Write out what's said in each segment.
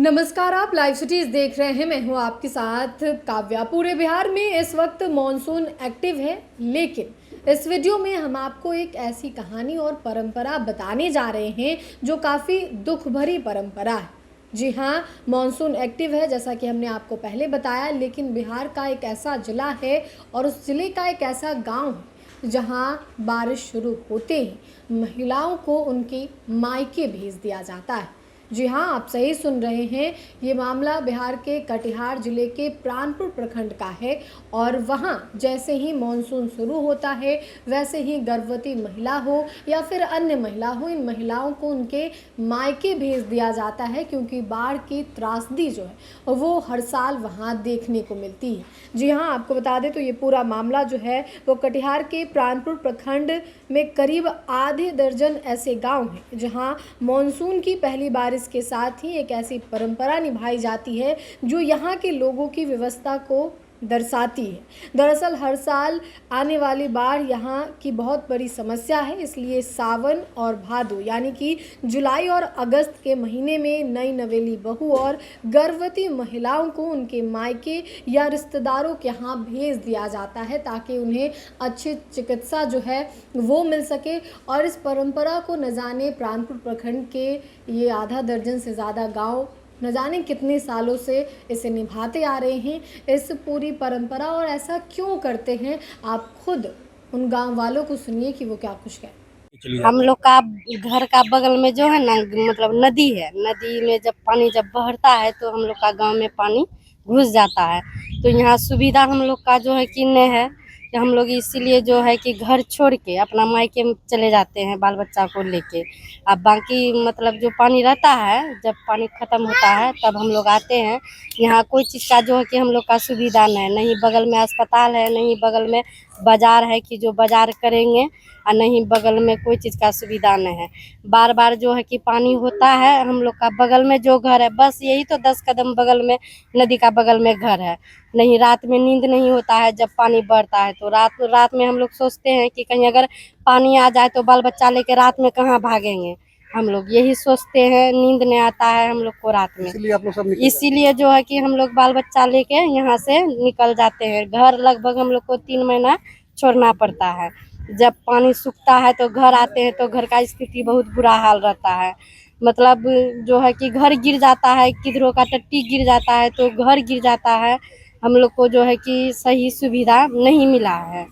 नमस्कार, आप live cities देख रहे हैं। मैं हूं आपके साथ काव्या। पूरे बिहार में इस वक्त मॉनसून एक्टिव है, लेकिन इस वीडियो में हम आपको एक ऐसी कहानी और परंपरा बताने जा रहे हैं जो काफ़ी दुख भरी परंपरा है। जी हाँ, मॉनसून एक्टिव है जैसा कि हमने आपको पहले बताया, लेकिन बिहार का एक ऐसा जिला है और उस जिले का एक ऐसा गांव है जहां बारिश शुरू होते ही महिलाओं को उनके मायके भेज दिया जाता है। जी हाँ, आप सही सुन रहे हैं। ये मामला बिहार के कटिहार जिले के प्राणपुर प्रखंड का है और वहाँ जैसे ही मॉनसून शुरू होता है वैसे ही गर्भवती महिला हो या फिर अन्य महिला हो, इन महिलाओं को उनके मायके भेज दिया जाता है, क्योंकि बाढ़ की त्रासदी जो है वो हर साल वहाँ देखने को मिलती है। जी हाँ, आपको बता दें तो ये पूरा मामला जो है वो कटिहार के प्राणपुर प्रखंड में करीब आधे दर्जन ऐसे गाँव हैं जहाँ मॉनसून की पहली बारिश के साथ ही एक ऐसी परंपरा निभाई जाती है जो यहाँ के लोगों की व्यवस्था को दर्शाती है। दरअसल हर साल आने वाली बाढ़ यहाँ की बहुत बड़ी समस्या है, इसलिए सावन और भादो यानी कि जुलाई और अगस्त के महीने में नई नवेली बहू और गर्भवती महिलाओं को उनके मायके या रिश्तेदारों के यहाँ भेज दिया जाता है ताकि उन्हें अच्छी चिकित्सा जो है वो मिल सके। और इस परंपरा को न जाने प्राणपुर प्रखंड के ये आधा दर्जन से ज़्यादा गांव न जाने कितने सालों से इसे निभाते आ रहे हैं, इस पूरी परंपरा। और ऐसा क्यों करते हैं, आप खुद उन गांव वालों को सुनिए कि वो क्या कुछ कहते हैं। हम लोग का घर का बगल में जो है ना, मतलब नदी है। नदी में जब पानी बहता है तो हम लोग का गांव में पानी घुस जाता है। तो यहाँ सुविधा हम लोग का जो है कि नहीं है कि हम लोग इसीलिए जो है कि घर छोड़ के अपना मायके में चले जाते हैं बाल बच्चा को लेके। अब बाकी मतलब जो पानी रहता है, जब पानी खत्म होता है तब हम लोग आते हैं। यहाँ कोई चीज़ का जो है कि हम लोग का सुविधा नहीं बगल में अस्पताल है, नहीं बगल में बाजार है कि जो बाजार करेंगे, और नहीं बगल में कोई चीज़ का सुविधा नहीं है। बार बार जो है कि पानी होता है, हम लोग का बगल में जो घर है बस यही तो 10 कदम बगल में नदी का बगल में घर है। नहीं रात में नींद नहीं होता है जब पानी बढ़ता है, तो रात में हम लोग सोचते हैं कि कहीं अगर पानी आ जाए तो बाल बच्चा लेके रात में कहाँ भागेंगे। हम लोग यही सोचते हैं, नींद नहीं आता है हम लोग को रात में। इसीलिए जो है कि हम लोग बाल बच्चा लेके यहाँ से निकल जाते हैं। घर लगभग हम लोग को 3 महीना छोड़ना पड़ता है। जब पानी सूखता है तो घर आते हैं तो घर का स्थिति बहुत बुरा हाल रहता है। मतलब जो है कि घर गिर जाता है, किधरों का टट्टी गिर जाता है तो घर गिर जाता है। हम लोग को जो है कि सही सुविधा नहीं मिला है,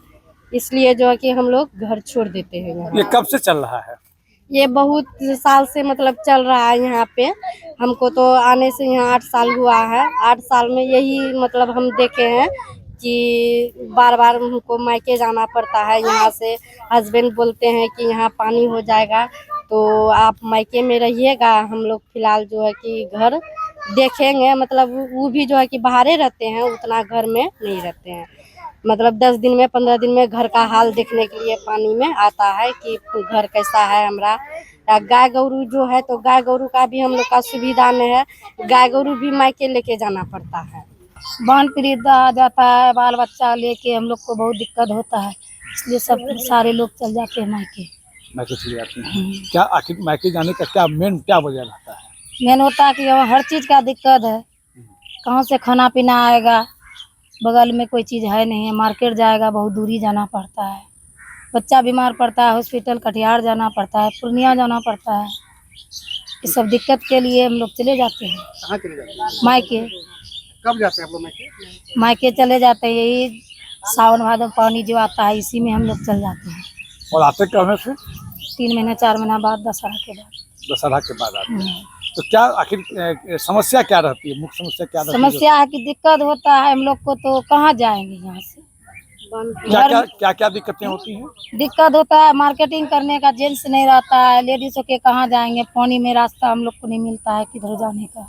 इसलिए जो है कि हम लोग घर छोड़ देते हैं। ये कब से चल रहा है? ये बहुत साल से मतलब चल रहा है यहाँ पे। हमको तो आने से यहाँ 8 साल हुआ है। 8 साल में यही मतलब हम देखे हैं कि बार बार हमको मायके जाना पड़ता है। यहाँ से हस्बैंड बोलते हैं कि यहाँ पानी हो जाएगा तो आप मायके में रहिएगा, हम लोग फिलहाल जो है कि घर देखेंगे। मतलब वो भी जो है कि बाहरे रहते हैं, उतना घर में नहीं रहते हैं। मतलब 10 दिन में 15 दिन में घर का हाल देखने के लिए पानी में आता है कि घर कैसा है हमारा। गाय गौरू जो है तो गाय गौरू का भी हम लोग का सुविधा नहीं है, गाय गौरू भी मायके लेके जाना पड़ता है। बांध पीड़ित आ जाता है, बाल बच्चा लेके हम लोग को बहुत दिक्कत होता है, इसलिए सब सारे लोग चल जाते हैं मायके। मायके चले जाते हैं। क्या आखिर मायके जाने का क्या क्या वजह रहता है? मेन होता है कि हर चीज़ का दिक्कत है। कहाँ से खाना पीना आएगा, बगल में कोई चीज़ है नहीं है, मार्केट जाएगा बहुत दूरी जाना पड़ता है। बच्चा बीमार पड़ता है, हॉस्पिटल कटिहार जाना पड़ता है, पूर्णिया जाना पड़ता है। इस सब दिक्कत के लिए हम लोग चले जाते हैं कहाँ चले जाते हैं? मायके। कब जाते हैं आप लोग मायके? मायके चले जाते हैं यही सावन भादो पानी जो आता है इसी में हम लोग चल जाते हैं। और आते कब है फिर? 3 महीने 4 महीना बाद, दशहरा के बाद। दशहरा के बाद आते हैं। तो क्या आखिर समस्या क्या रहती है? मुख्य समस्या क्या रहती है? समस्या है कि दिक्कत होता है हम लोग को, तो कहाँ जाएंगे यहाँ से। क्या दिक्कतें होती हैं? दिक्कत होता है, मार्केटिंग करने का जेंट्स नहीं रहता है, लेडीजों के कहाँ जाएंगे। पानी में रास्ता हम लोग को नहीं मिलता है, किधर जाने का,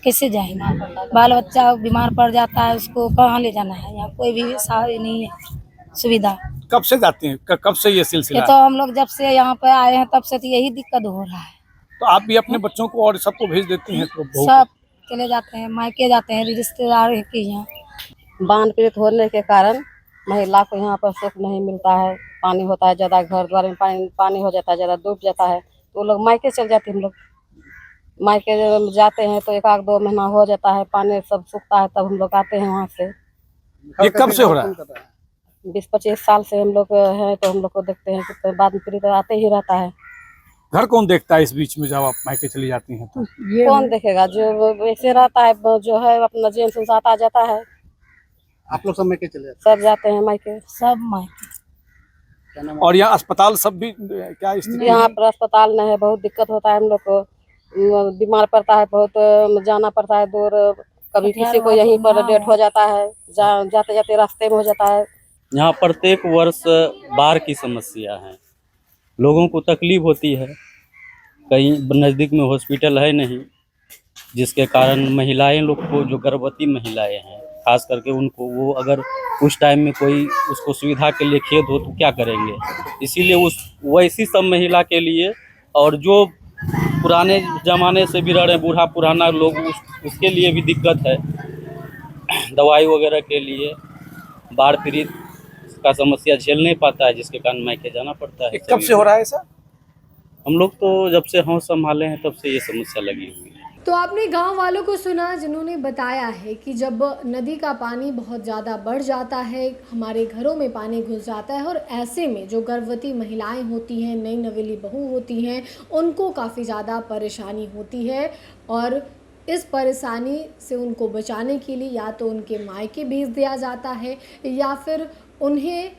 कैसे जाएंगे। बाल बच्चा बीमार पड़ जाता है, उसको कहाँ ले जाना है, यहाँ कोई भी सहाय नहीं है सुविधा। कब से जाते हैं? कब से ये सिलसिला ये है? तो हम लोग जब से यहाँ पे आए हैं तब से तो यही दिक्कत हो रहा है। तो आप भी अपने बच्चों को और सबको भेज देती हैं? तो सब चले जाते हैं, मायके जाते हैं रिश्तेदार के यहाँ। बाढ़ पीड़ित होने के कारण महिला को यहाँ पर सुख नहीं मिलता है। पानी होता है ज़्यादा, घर द्वार में पानी हो जाता है, ज़्यादा डूब जाता है तो लोग मायके चल जाते हैं हम लोग। मायके जब जाते हैं तो 1-2 महीना हो जाता है, पानी सब सूखता है, तब हम लोग आते हैं वहाँ से। ये कब से हो रहा है? 20-25 साल से हम लोग हैं, तो हम लोग को देखते हैं कि बाद में फिर आते ही रहता है। घर कौन देखता है इस बीच में जब आप मायके चली जाती हैं तो? कौन देखेगा? जो वैसे रहता है, जो है अपना जेंट्स उनसे आता जाता है। आप लोग सब मायके चले सब जाते हैं मायके। सब मायके। जाते? और यहाँ अस्पताल सब भी क्या स्थिति यहाँ है? पर अस्पताल नहीं है, बहुत दिक्कत होता है हम लोग को। बीमार पड़ता है, बहुत जाना पड़ता है दूर। कभी किसी को यहीं पर डेथ हो जाता है, जाते जाते रास्ते में हो जाता है। यहाँ प्रत्येक वर्ष बाढ़ की समस्या है, लोगों को तकलीफ होती है। कहीं नज़दीक में हॉस्पिटल है नहीं, जिसके कारण महिलाएं लोग को, जो गर्भवती महिलाएं हैं खास करके, उनको वो अगर उस टाइम में कोई उसको सुविधा के लिए खेद हो तो क्या करेंगे। इसीलिए उस वैसी सब महिला के लिए, और जो पुराने ज़माने से भी रह रहे बूढ़ा पुराना लोग, उसके लिए भी दिक्कत है। दवाई वगैरह के लिए बाढ़ पीड़ित का समस्या झेल नहीं पाता है, जिसके कारण मायके जाना पड़ता है। कब से हो रहा है ऐसा? हम लोग तो जब से होश संभाले हैं तब से ये समस्या लगी हुई है। तो आपने गांव वालों को सुना जिन्होंने बताया है कि जब नदी का पानी बहुत ज़्यादा बढ़ जाता है, हमारे घरों में पानी घुस जाता है, और ऐसे में जो गर्भवती महिलाएं होती हैं, नई नवेली बहू होती हैं, उनको काफ़ी ज़्यादा परेशानी होती है। और इस परेशानी से उनको बचाने के लिए या तो उनके मायके भेज दिया जाता है या फिर उन्हें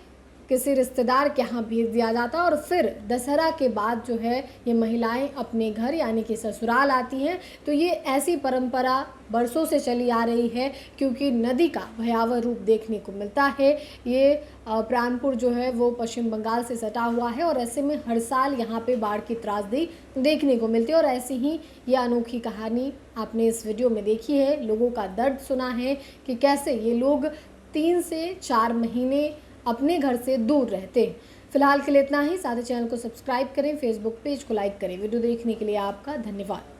किसी रिश्तेदार के यहाँ भेज दिया जाता है, और फिर दशहरा के बाद जो है ये महिलाएं अपने घर यानी कि ससुराल आती हैं। तो ये ऐसी परंपरा बरसों से चली आ रही है, क्योंकि नदी का भयावह रूप देखने को मिलता है। ये प्राणपुर जो है वो पश्चिम बंगाल से सटा हुआ है, और ऐसे में हर साल यहाँ पे बाढ़ की त्रासदी देखने को मिलती है। और ऐसी ही ये अनोखी कहानी आपने इस वीडियो में देखी है, लोगों का दर्द सुना है कि कैसे ये लोग 3 से 4 महीने अपने घर से दूर रहते हैं। फिलहाल के लिए इतना ही। साथ ही चैनल को सब्सक्राइब करें, फेसबुक पेज को लाइक करें। वीडियो देखने के लिए आपका धन्यवाद।